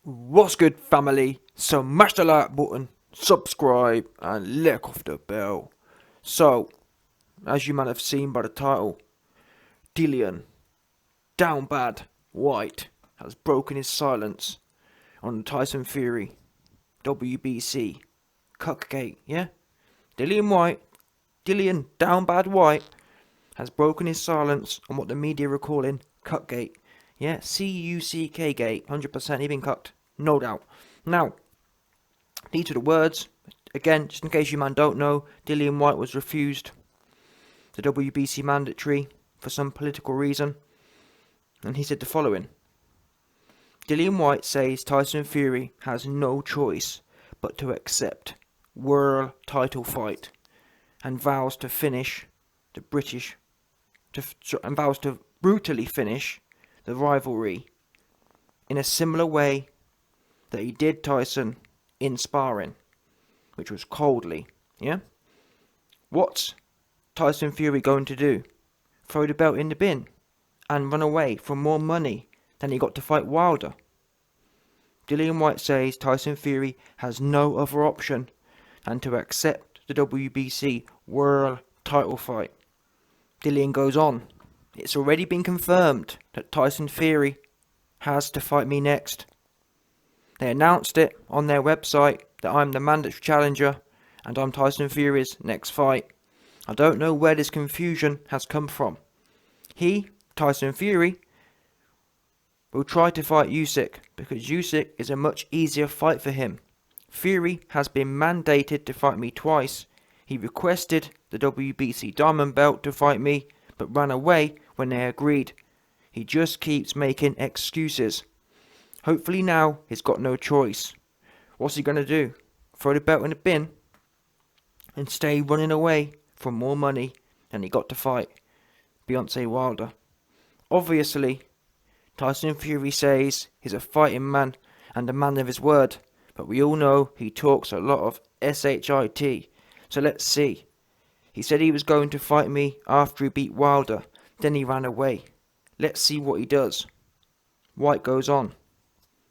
What's good, family? So mash the like button, subscribe, and lick off the bell. So, as you might have seen by the title, Dillian, down bad, White, has broken his silence on the Tyson Fury, WBC, Cuck-Gate, yeah? Dillian, down bad White, has broken his silence on what the media are calling Cuck-Gate. Yeah, C-U-C-K gate, 100% he been cucked, no doubt. Now, these are the words. Again, just in case you man don't know, Dillian Whyte was refused the WBC mandatory for some political reason. And he said the following. Dillian Whyte says Tyson Fury has no choice but to accept world title fight and vows to finish the and vows to brutally finish the rivalry in a similar way that he did Tyson in sparring, which was coldly, yeah? What's Tyson Fury going to do? Throw the belt in the bin and run away for more money than he got to fight Wilder? Dillian Whyte says Tyson Fury has no other option than to accept the WBC world title fight. Dillian goes on. It's already been confirmed that Tyson Fury has to fight me next. They announced it on their website that I'm the mandatory challenger and I'm Tyson Fury's next fight. I don't know where this confusion has come from. He, Tyson Fury, will try to fight Usyk because Usyk is a much easier fight for him. Fury has been mandated to fight me twice. He requested the WBC Diamond Belt to fight me, but ran away when they agreed. He just keeps making excuses. Hopefully now he's got no choice. What's he going to do? Throw the belt in the bin? And stay running away for more money than he got to fight Deontay Wilder? Obviously, Tyson Fury says he's a fighting man and a man of his word, but we all know he talks a lot of shit. So let's see. He said he was going to fight me after he beat Wilder, then he ran away. Let's see what he does. White goes on.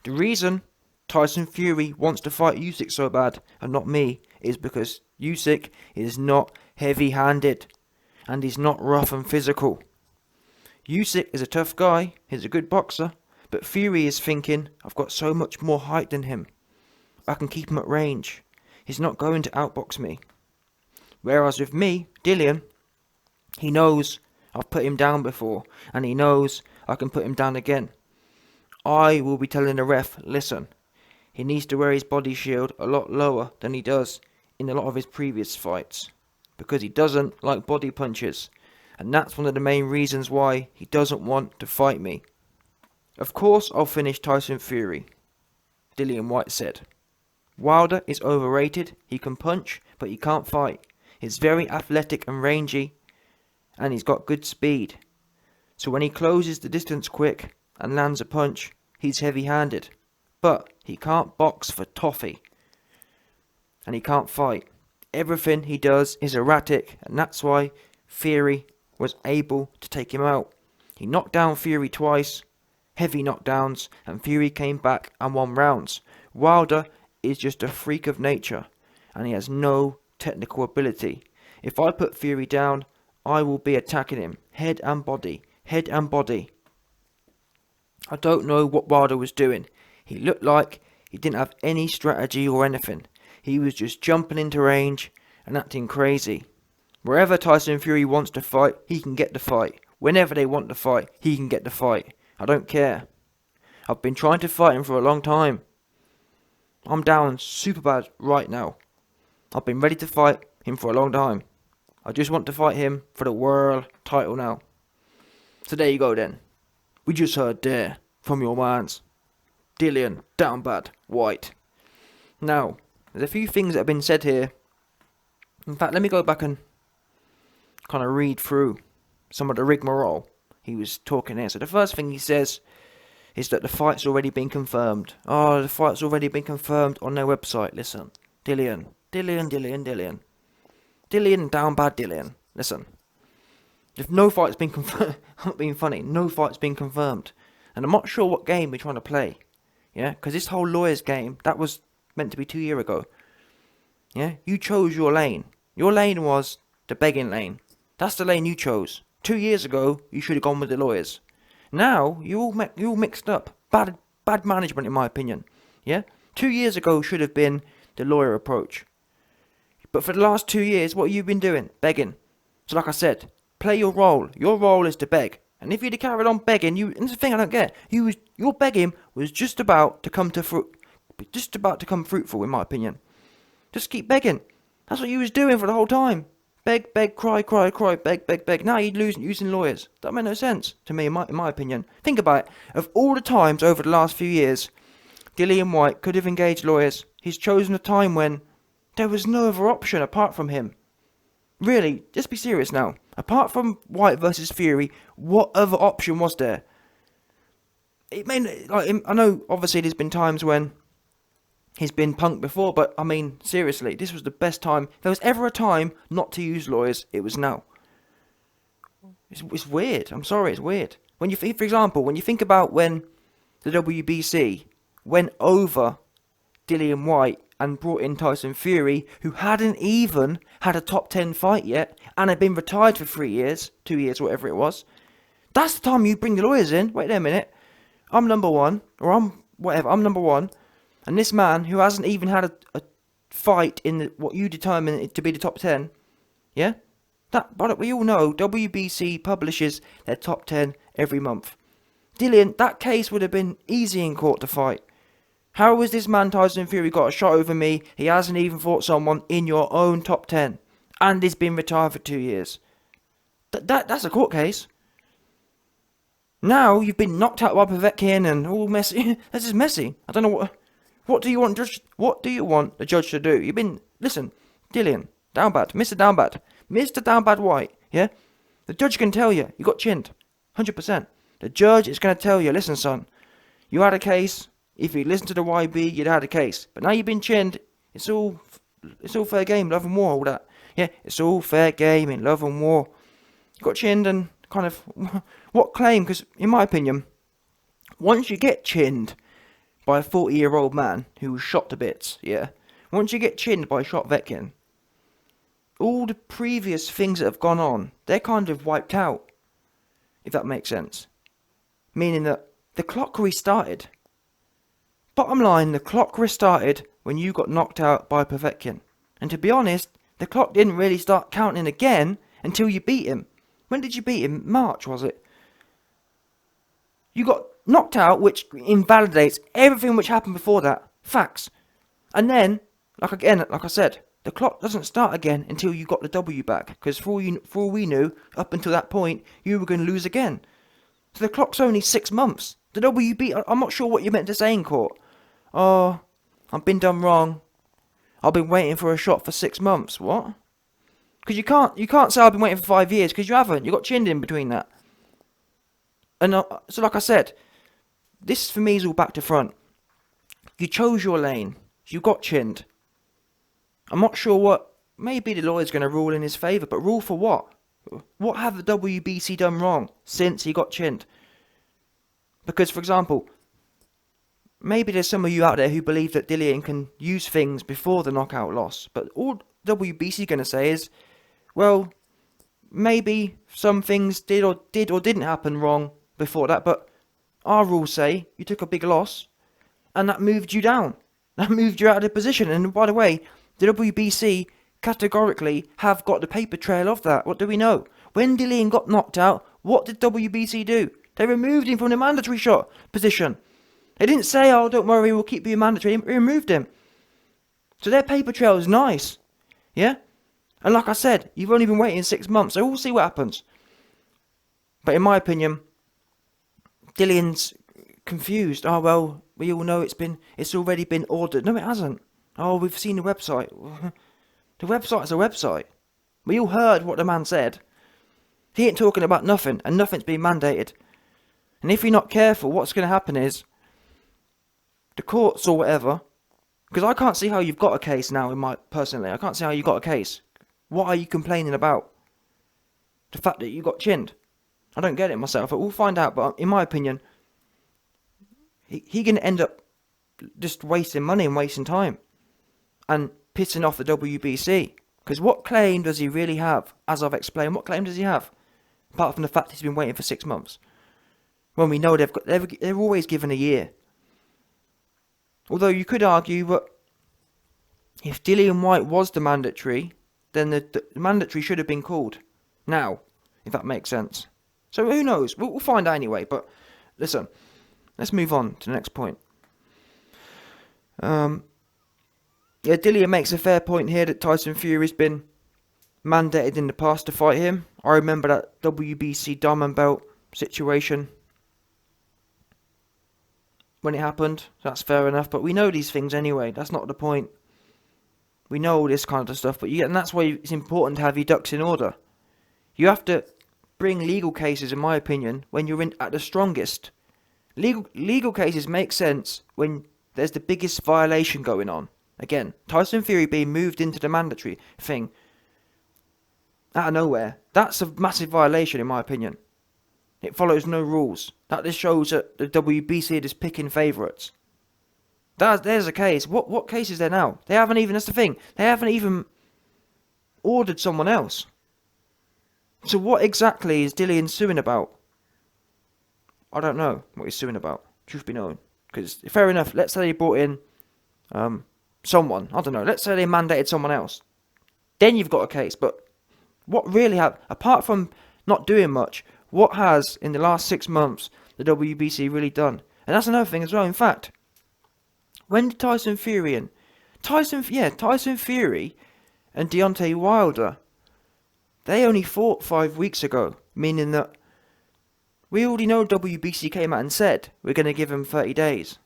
The reason Tyson Fury wants to fight Usyk so bad and not me is because Usyk is not heavy-handed and he's not rough and physical. Usyk is a tough guy, he's a good boxer, but Fury is thinking, I've got so much more height than him. I can keep him at range. He's not going to outbox me. Whereas with me, Dillian, he knows I've put him down before, and he knows I can put him down again. I will be telling the ref, listen, he needs to wear his body shield a lot lower than he does in a lot of his previous fights, because he doesn't like body punches, and that's one of the main reasons why he doesn't want to fight me. Of course I'll finish Tyson Fury, Dillian Whyte said. Wilder is overrated, he can punch, but he can't fight. He's very athletic and rangy, and he's got good speed. So when he closes the distance quick and lands a punch, he's heavy-handed. But he can't box for toffee. And he can't fight. Everything he does is erratic, and that's why Fury was able to take him out. He knocked down Fury twice, heavy knockdowns, and Fury came back and won rounds. Wilder is just a freak of nature, and he has no technical ability. If I put Fury down, I will be attacking him, head and body, head and body. I don't know what Wilder was doing. He looked like he didn't have any strategy or anything. He was just jumping into range and acting crazy. Wherever Tyson Fury wants to fight, he can get the fight. Whenever they want to fight, he can get the fight. I don't care. I've been trying to fight him for a long time. I'm down super bad right now. I've been ready to fight him for a long time. I just want to fight him for the world title now. So there you go then. We just heard there from your mans, Dillian down bad Whyte. Now, there's a few things that have been said here. In fact, let me go back and kind of read through some of the rigmarole he was talking here. So the first thing he says is that the fight's already been confirmed. Oh, the fight's already been confirmed on their website. Listen, Dillian down bad Dillian. Listen, if no fight's been confirmed, I'm not being funny, no fight's been confirmed. And I'm not sure what game we're trying to play. Yeah, because this whole lawyers game, that was meant to be 2 years ago. Yeah, you chose your lane. Your lane was the begging lane. That's the lane you chose. 2 years ago, you should have gone with the lawyers. Now you all mixed up. Bad management, in my opinion. Yeah, 2 years ago should have been the lawyer approach. But for the last 2 years, what have you been doing? Begging. So like I said, play your role. Your role is to beg. And if you'd have carried on begging, and it's the thing I don't get, your begging was just about to come fruitful, in my opinion. Just keep begging. That's what you was doing for the whole time. Beg, beg, cry, cry, cry, beg, beg, beg. Now you're using lawyers. That made no sense to me, in my opinion. Think about it. Of all the times over the last few years, Dillian Whyte could have engaged lawyers. He's chosen a time when there was no other option apart from him. Really, just be serious now. Apart from Whyte versus Fury, what other option was there? I know obviously there's been times when he's been punked before, but I mean, seriously, this was the best time. If there was ever a time not to use lawyers, it was now. It's weird. I'm sorry, it's weird. For example, when you think about when the WBC went over Dillian Whyte and brought in Tyson Fury, who hadn't even had a top 10 fight yet, and had been retired for 3 years, 2 years, whatever it was. That's the time you bring the lawyers in. Wait a minute. I'm number one, or I'm number one, and this man who hasn't even had a fight in what you determine it to be the top 10, yeah? But we all know WBC publishes their top 10 every month. Dillian, that case would have been easy in court to fight. How has this man Tyson Fury got a shot over me? He hasn't even fought someone in your own top 10. And he's been retired for 2 years. That's a court case. Now you've been knocked out by Povetkin and all messy. This is messy. I don't know what do you want the judge to do? Listen, Dillian, down bad, Mr. Down Bad Whyte, yeah? The judge can tell you got chinned. 100%. The judge is going to tell you, listen son, you had a case. If you listened to the YB, you'd had a case. But now you've been chinned. It's all fair game, love and war, all that. Yeah, it's all fair game in love and war. You got chinned and kind of, what claim? Because in my opinion, once you get chinned by a 40-year-old man who was shot to bits, yeah, once you get chinned by Shot Vetkin, all the previous things that have gone on, they're kind of wiped out, if that makes sense. Meaning that the clock restarted. Bottom line, the clock restarted when you got knocked out by Povetkin. And to be honest, the clock didn't really start counting again until you beat him. When did you beat him? March, was it? You got knocked out, which invalidates everything which happened before that. Facts. And then, like I said, the clock doesn't start again until you got the W back. Because for all we knew, up until that point, you were going to lose again. So the clock's only 6 months. The WB, I'm not sure what you meant to say in court. Oh, I've been done wrong. I've been waiting for a shot for 6 months. What? Because you can't say I've been waiting for 5 years, because you haven't. You got chinned in between that. And so like I said, this for me is all back to front. You chose your lane. You got chinned. I'm not sure what. Maybe the lawyer's going to rule in his favour, but rule for what? What have the WBC done wrong since he got chinned? Because, for example, maybe there's some of you out there who believe that Dillian can use things before the knockout loss. But all WBC is going to say is, well, maybe some things did or didn't happen wrong before that. But our rules say you took a big loss and that moved you down. That moved you out of the position. And by the way, the WBC categorically have got the paper trail of that. What do we know? When Dillian got knocked out, what did WBC do? They removed him from the mandatory shot position. They didn't say, oh, don't worry, we'll keep you mandatory. They removed him. So their paper trail is nice. Yeah? And like I said, you've only been waiting 6 months, so we'll see what happens. But in my opinion, Dillian's confused. Oh, well, we all know it's already been ordered. No, it hasn't. Oh, we've seen the website. The website's a website. We all heard what the man said. He ain't talking about nothing, and nothing's been mandated. And if you're not careful, what's going to happen is the courts or whatever, because I can't see how you've got a case now, personally, I can't see how you got a case. What are you complaining about? The fact that you got chinned. I don't get it myself, but we'll find out. But in my opinion, he going to end up just wasting money and wasting time and pissing off the WBC. Because what claim does he really have? As I've explained, what claim does he have? Apart from the fact he's been waiting for 6 months. When we know they're always given a year. Although you could argue that if Dillian Whyte was the mandatory, then the mandatory should have been called now, if that makes sense. So who knows? We'll find out anyway. But listen, let's move on to the next point. Yeah, Dillian makes a fair point here that Tyson Fury's been mandated in the past to fight him. I remember that WBC Diamond Belt situation when it happened. So that's fair enough. But we know these things anyway. That's not the point. We know all this kind of stuff. And that's why it's important to have your ducks in order. You have to bring legal cases, in my opinion, when you're at the strongest. Legal cases make sense when there's the biggest violation going on. Again, Tyson Fury being moved into the mandatory thing out of nowhere. That's a massive violation, in my opinion. It follows no rules. That just shows that the WBC are just picking favourites. There's a case. What case is there now? They haven't even, that's the thing, they haven't even ordered someone else. So what exactly is Dillian suing about? I don't know what he's suing about, truth be known. Because, fair enough, let's say they brought in someone, I don't know, let's say they mandated someone else. Then you've got a case, but what really apart from not doing much, what has, in the last 6 months, the WBC really done? And that's another thing as well. In fact, when did Tyson Fury and Deontay Wilder, they only fought 5 weeks ago, meaning that we already know WBC came out and said we're going to give him 30 days.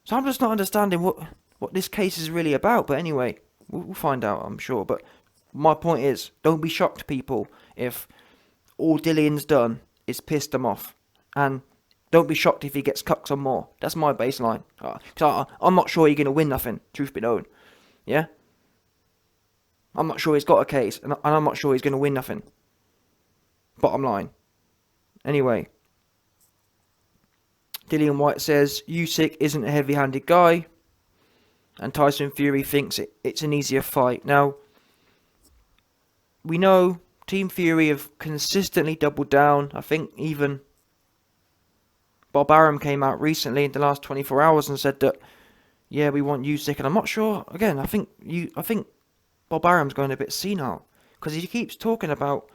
So I'm just not understanding what this case is really about. But anyway, we'll find out, I'm sure. But my point is, don't be shocked, people, if all Dillian's done is pissed them off. And don't be shocked if he gets cucked some more. That's my baseline. I'm not sure you're going to win nothing, truth be known. Yeah? I'm not sure he's got a case, and I'm not sure he's going to win nothing. Bottom line. Anyway. Dillian Whyte says Usyk isn't a heavy-handed guy. And Tyson Fury thinks it's an easier fight. Now, we know Team Fury have consistently doubled down. I think even Bob Arum came out recently in the last 24 hours and said that, yeah, we want Usyk. And I'm not sure, again, I think Bob Arum's going a bit senile. Because he keeps talking about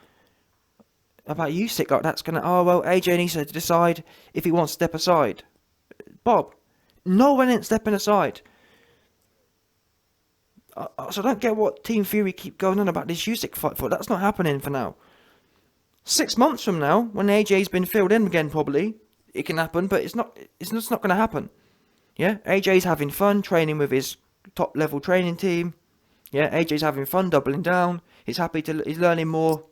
Usyk like that's going to, AJ needs to decide if he wants to step aside. Bob, no one ain't stepping aside. So I don't get what Team Fury keep going on about this Usyk fight for. That's not happening for now. 6 months from now, when AJ's been filled in again, probably it can happen, but it's just not going to happen. Yeah, AJ's having fun training with his top level training team. Yeah, AJ's having fun doubling down. He's learning more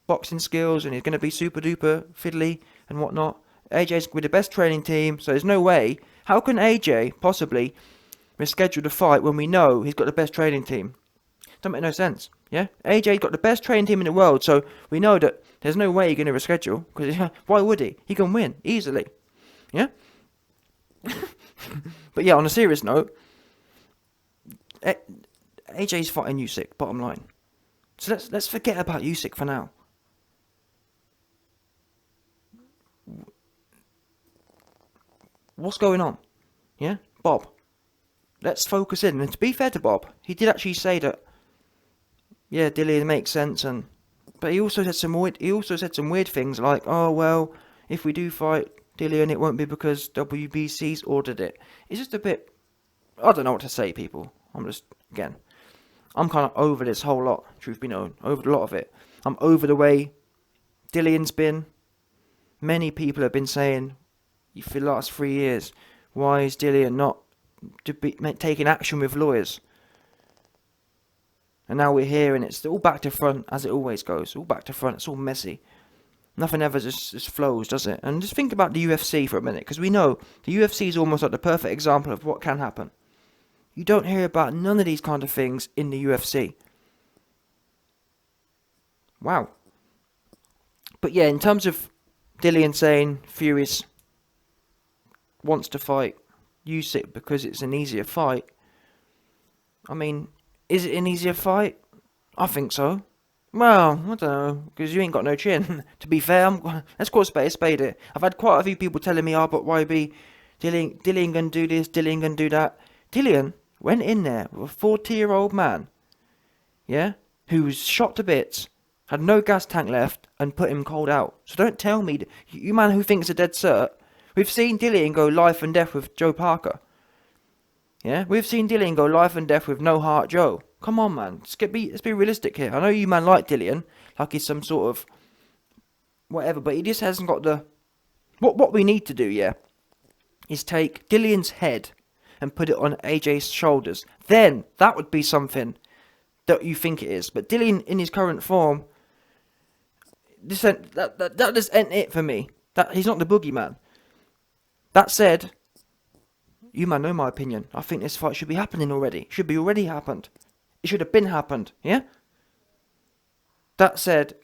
boxing skills, and he's going to be super duper fiddly and whatnot. AJ's with the best training team, so there's no way. How can AJ possibly reschedule the fight when we know he's got the best training team? Don't make no sense. Yeah, AJ's got the best training team in the world, so we know that there's no way he's going to reschedule. Because why would he? He can win easily. Yeah. But yeah, on a serious note, AJ's fighting Usyk. Bottom line. So let's forget about Usyk for now. What's going on? Yeah, Bob. Let's focus in. And to be fair to Bob, he did actually say that, yeah, Dillian makes sense, but he also said some weird things like, oh well, if we do fight Dillian, it won't be because WBC's ordered it. It's just a bit, I don't know what to say, people. I'm kind of over this whole lot, truth be known, over a lot of it. I'm over the way Dillian's been. Many people have been saying, for the last 3 years, why is Dillian not taking action with lawyers? And now we're here, and it's all back to front, as it always goes. All back to front, it's all messy. Nothing ever just flows, does it? And just think about the UFC for a minute, because we know the UFC is almost like the perfect example of what can happen. You don't hear about none of these kind of things in the UFC. Wow. But yeah, in terms of Dillian saying Fury wants to fight Usyk because it's an easier fight. I mean, is it an easier fight? I think so. Well, I don't know, because you ain't got no chin. To be fair, let's call a spade a spade it. I've had quite a few people telling me, oh, but YB, Dillian gonna do this, Dillian gonna do that. Dillian went in there with a 40-year-old man, yeah, who was shot to bits, had no gas tank left, and put him cold out. So don't tell me, you man who thinks a dead cert, we've seen Dillian go life and death with Joe Parker. Yeah, we've seen Dillian go life and death with No Heart Joe. Come on, man. Let's be realistic here. I know you man like Dillian, like he's some sort of whatever, but he just hasn't got the... What we need to do, yeah, is take Dillian's head and put it on AJ's shoulders. Then that would be something that you think it is. But Dillian, in his current form, that just ain't it for me. He's not the boogeyman. That said, you man know my opinion. I think this fight should be happening already. Should be already happened. It should have been happened, yeah? That said,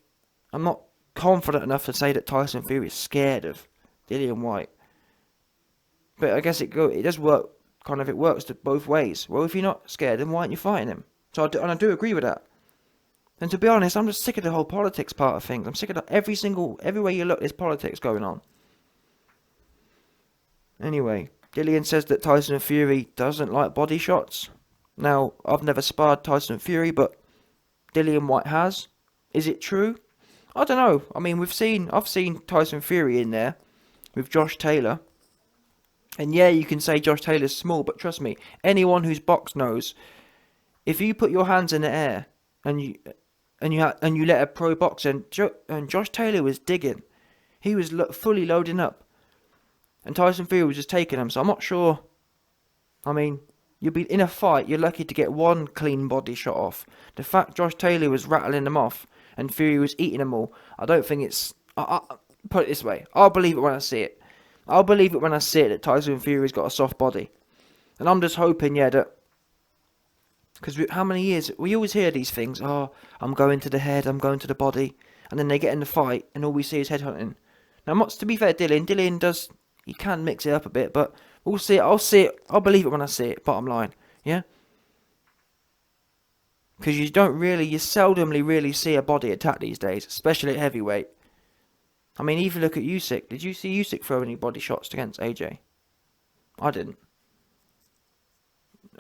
I'm not confident enough to say that Tyson Fury is scared of Dillian Whyte. But I guess it does work, kind of, it works both ways. Well, if you're not scared, then why aren't you fighting him? So I do agree with that. And to be honest, I'm just sick of the whole politics part of things. I'm sick of everywhere you look, there's politics going on. Anyway, Dillian says that Tyson Fury doesn't like body shots. Now, I've never sparred Tyson Fury, but Dillian Whyte has. Is it true? I don't know. I mean, I've seen Tyson Fury in there with Josh Taylor. And yeah, you can say Josh Taylor's small, but trust me, anyone who's boxed knows, if you put your hands in the air and you let a pro boxer, and Josh Taylor was digging, he was fully loading up, and Tyson Fury was just taking him. So I'm not sure. I mean, you'll be in a fight, you're lucky to get one clean body shot off. The fact Josh Taylor was rattling them off and Fury was eating them all, I don't think it's... put it this way, I'll believe it when I see it. I'll believe it when I see it that Tyson Fury's got a soft body. And I'm just hoping, yeah, that... Because how many years... We always hear these things, oh, I'm going to the head, I'm going to the body. And then they get in the fight and all we see is headhunting. Now, to be fair, Dillian does... He can mix it up a bit, but we'll see it. I'll see it. I'll believe it when I see it, bottom line. Yeah? Because you seldomly really see a body attack these days, especially at heavyweight. I mean, even look at Usyk. Did you see Usyk throw any body shots against AJ? I didn't.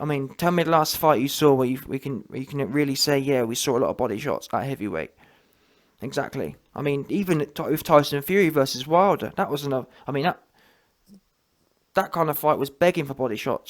I mean, tell me the last fight you saw where we can really say, yeah, we saw a lot of body shots at heavyweight. Exactly. I mean, even with Tyson Fury versus Wilder, that was another... I mean, that kind of fight was begging for body shots.